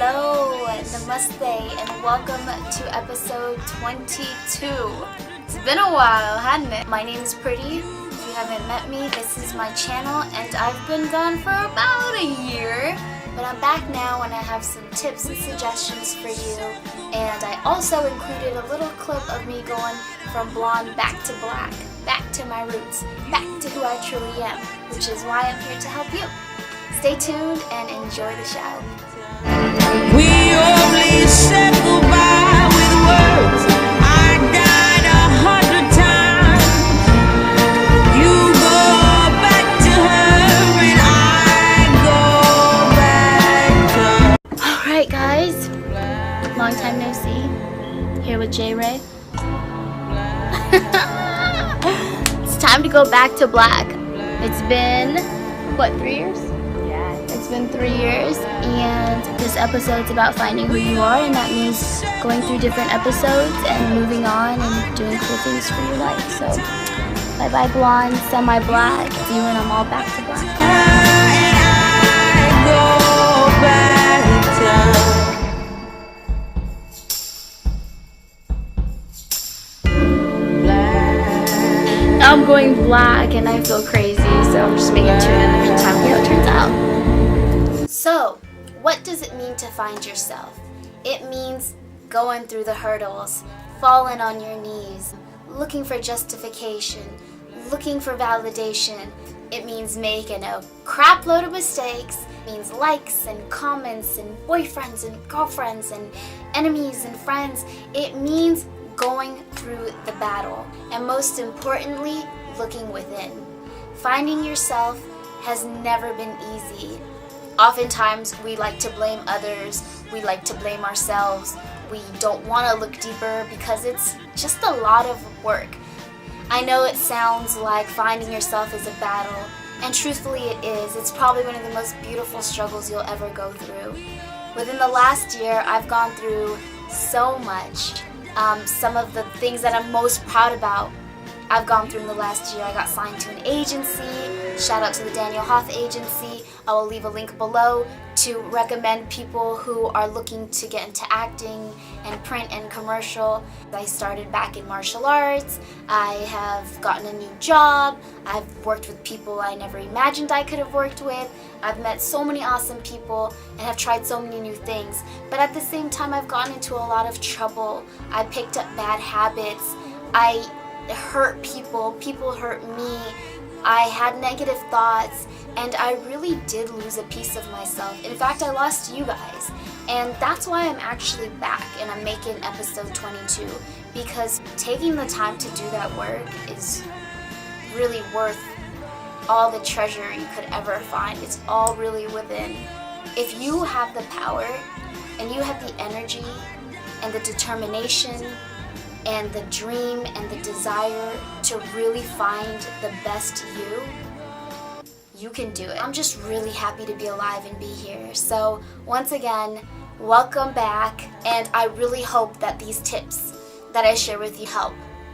Hello, namaste, and welcome to episode 22. It's been a while, hasn't it? My name is Pretty. If you haven't met me, this is my channel, and I've been gone for about a year. But I'm back now, and I have some tips and suggestions for you. And I also included a little clip of me going from blonde back to black, back to my roots, back to who I truly am, which is why I'm here to help you. Stay tuned and enjoy the show. We only said goodbye with words. I died 100 times. You go back to her and I go back to her. Alright guys, long time no see. Here with J Ray. It's time to go back to black. It's been, what, 3 years? It's been 3 years, and this episode's about finding who you are, and that means going through different episodes and moving on and doing cool things for your life. So, bye-bye blonde, semi-black, it's you and I'm all back to black. And I go back to black. I'm going black and I feel crazy, so I'm just making tune in the meantime, see how it turns out. So, what does it mean to find yourself? It means going through the hurdles, falling on your knees, looking for justification, looking for validation. It means making a crap load of mistakes. It means likes and comments and boyfriends and girlfriends and enemies and friends. It means going through the battle. And most importantly, looking within. Finding yourself has never been easy. Oftentimes, we like to blame others, we like to blame ourselves, we don't want to look deeper because it's just a lot of work. I know it sounds like finding yourself is a battle, and truthfully it is. It's probably one of the most beautiful struggles you'll ever go through. Within the last year, I've gone through so much. Some of the things that I'm most proud about I've gone through in the last year. I got signed to an agency. Shout out to the Daniel Hoff agency. I will leave a link below to recommend people who are looking to get into acting and print and commercial. I started back in martial arts. I have gotten a new job. I've worked with people I never imagined I could have worked with. I've met so many awesome people and have tried so many new things. But at the same time, I've gotten into a lot of trouble. I picked up bad habits. I hurt people. People hurt me. I had negative thoughts, and I really did lose a piece of myself. In fact, I lost you guys, and that's why I'm actually back and I'm making episode 22, because taking the time to do that work is really worth all the treasure you could ever find. It's all really within. If you have the power and you have the energy and the determination and the dream and the desire to really find the best you can do it. I'm just really happy to be alive and be here. So once again, welcome back, and I really hope that these tips that I share with you help.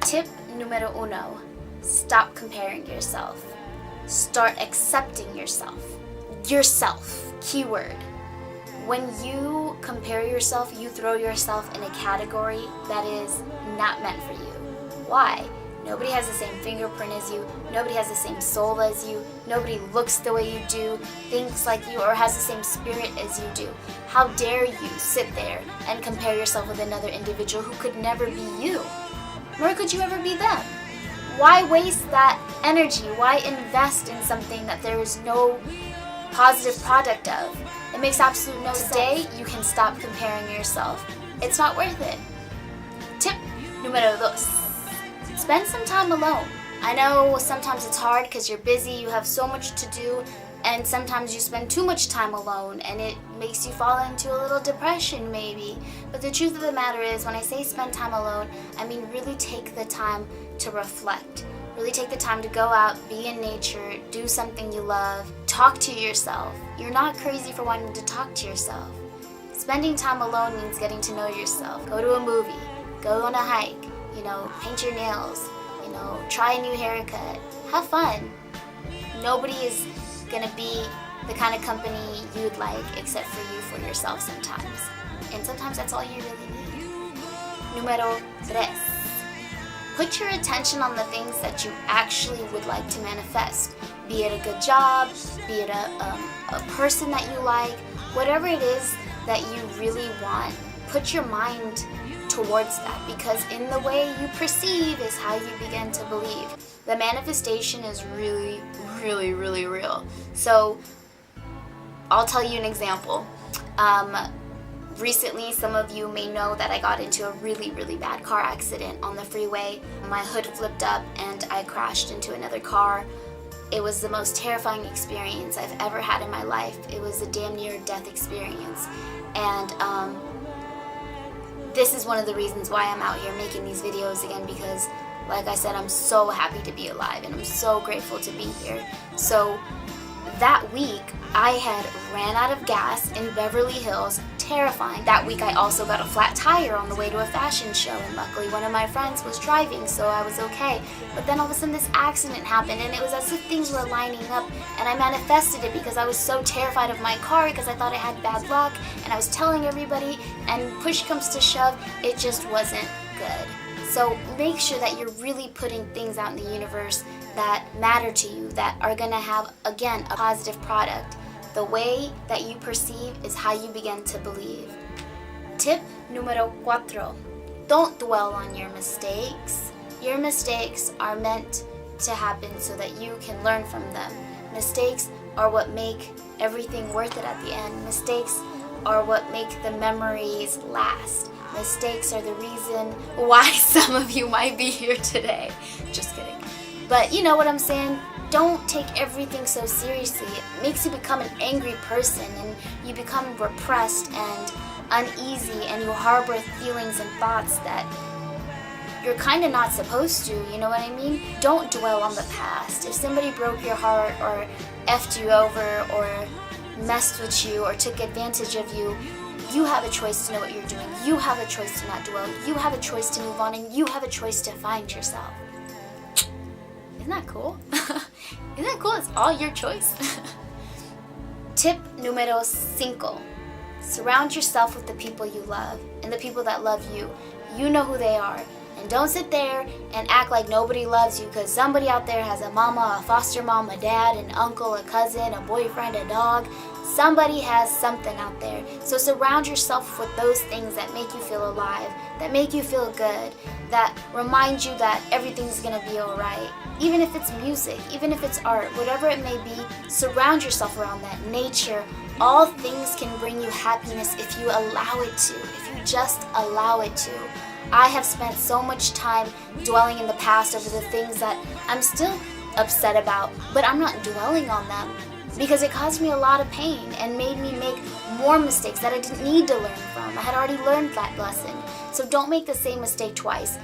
Tip numero uno, stop comparing yourself. Start accepting yourself. Yourself, keyword. When you compare yourself, you throw yourself in a category that is not meant for you. Why? Nobody has the same fingerprint as you. Nobody has the same soul as you. Nobody looks the way you do, thinks like you, or has the same spirit as you do. How dare you sit there and compare yourself with another individual who could never be you? Nor could you ever be them. Why waste that energy? Why invest in something that there is no positive product of? It makes absolute no sense. Today, you can stop comparing yourself. It's not worth it. Tip numero dos. Spend some time alone. I know sometimes it's hard because you're busy, you have so much to do, and sometimes you spend too much time alone and it makes you fall into a little depression maybe. But the truth of the matter is, when I say spend time alone, I mean really take the time to reflect. Really take the time to go out, be in nature, do something you love, talk to yourself. You're not crazy for wanting to talk to yourself. Spending time alone means getting to know yourself. Go to a movie, go on a hike, paint your nails, try a new haircut. Have fun. Nobody is gonna be the kind of company you'd like, except for you for yourself sometimes. And sometimes that's all you really need. Número 3. Put your attention on the things that you actually would like to manifest. Be it a good job, be it a person that you like, whatever it is that you really want, put your mind towards that, because in the way you perceive is how you begin to believe. The manifestation is really, really, really real. So I'll tell you an example. Recently, some of you may know that I got into a really, really bad car accident on the freeway. My hood flipped up and I crashed into another car. It was the most terrifying experience I've ever had in my life. It was a damn near death experience. And this is one of the reasons why I'm out here making these videos again, because like I said, I'm so happy to be alive and I'm so grateful to be here. So that week, I had ran out of gas in Beverly Hills, terrifying. That week I also got a flat tire on the way to a fashion show, and luckily one of my friends was driving, so I was okay. But then all of a sudden this accident happened, and it was as if things were lining up, and I manifested it because I was so terrified of my car because I thought I had bad luck, and I was telling everybody, and push comes to shove, it just wasn't good. So make sure that you're really putting things out in the universe that matter to you, that are gonna have, again, a positive product. The way that you perceive is how you begin to believe. Tip número 4. Don't dwell on your mistakes. Your mistakes are meant to happen so that you can learn from them. Mistakes are what make everything worth it at the end. Mistakes are what make the memories last. Mistakes are the reason why some of you might be here today. Just kidding. But you know what I'm saying? Don't take everything so seriously. It makes you become an angry person, and you become repressed and uneasy, and you harbor feelings and thoughts that you're kind of not supposed to, you know what I mean? Don't dwell on the past. If somebody broke your heart or effed you over or messed with you or took advantage of you, you have a choice to know what you're doing. You have a choice to not dwell. You have a choice to move on, and you have a choice to find yourself. Isn't that cool? Isn't that cool? It's all your choice. Tip número 5. Surround yourself with the people you love and the people that love you. You know who they are. And don't sit there and act like nobody loves you because somebody out there has a mama, a foster mom, a dad, an uncle, a cousin, a boyfriend, a dog. Somebody has something out there. So surround yourself with those things that make you feel alive, that make you feel good, that remind you that everything's gonna be alright. Even if it's music, even if it's art, whatever it may be, surround yourself around that. Nature, all things can bring you happiness if you allow it to, if you just allow it to. I have spent so much time dwelling in the past over the things that I'm still upset about, but I'm not dwelling on them because it caused me a lot of pain and made me make more mistakes that I didn't need to learn from. I had already learned that lesson. So don't make the same mistake twice.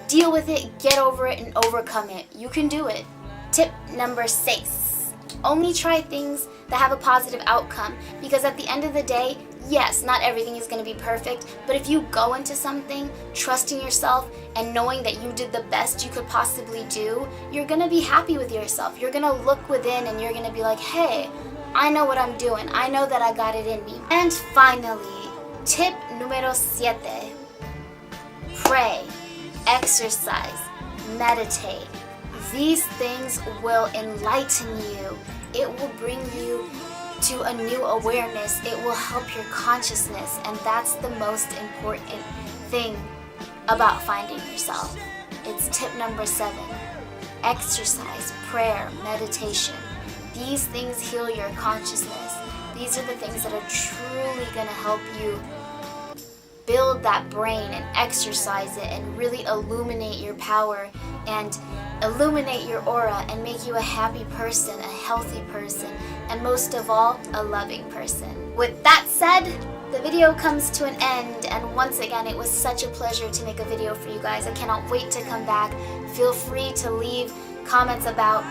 Deal with it, get over it, and overcome it. You can do it. Tip number 6. Only try things that have a positive outcome, because at the end of the day, yes, not everything is going to be perfect, but if you go into something trusting yourself and knowing that you did the best you could possibly do, you're going to be happy with yourself. You're going to look within and you're going to be like, hey, I know what I'm doing. I know that I got it in me. And finally, tip número 7. Pray, exercise, meditate. These things will enlighten you. It will bring you to a new awareness. It will help your consciousness, and that's the most important thing about finding yourself. It's tip number 7. Exercise, prayer, meditation. These things heal your consciousness. These are the things that are truly going to help you build that brain and exercise it and really illuminate your power and illuminate your aura and make you a happy person, a healthy person, and most of all, a loving person. With that said, the video comes to an end, and once again, it was such a pleasure to make a video for you guys. I cannot wait to come back. Feel free to leave comments about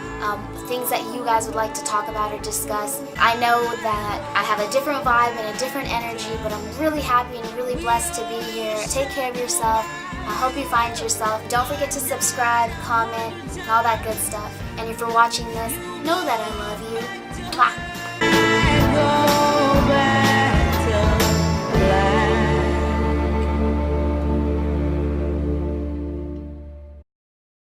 things that you guys would like to talk about or discuss. I know that I have a different vibe and a different energy, but I'm really happy and really blessed to be here. Take care of yourself. I hope you find yourself. Don't forget to subscribe, comment, and all that good stuff. And if you're watching this, know that I love you. Mwah.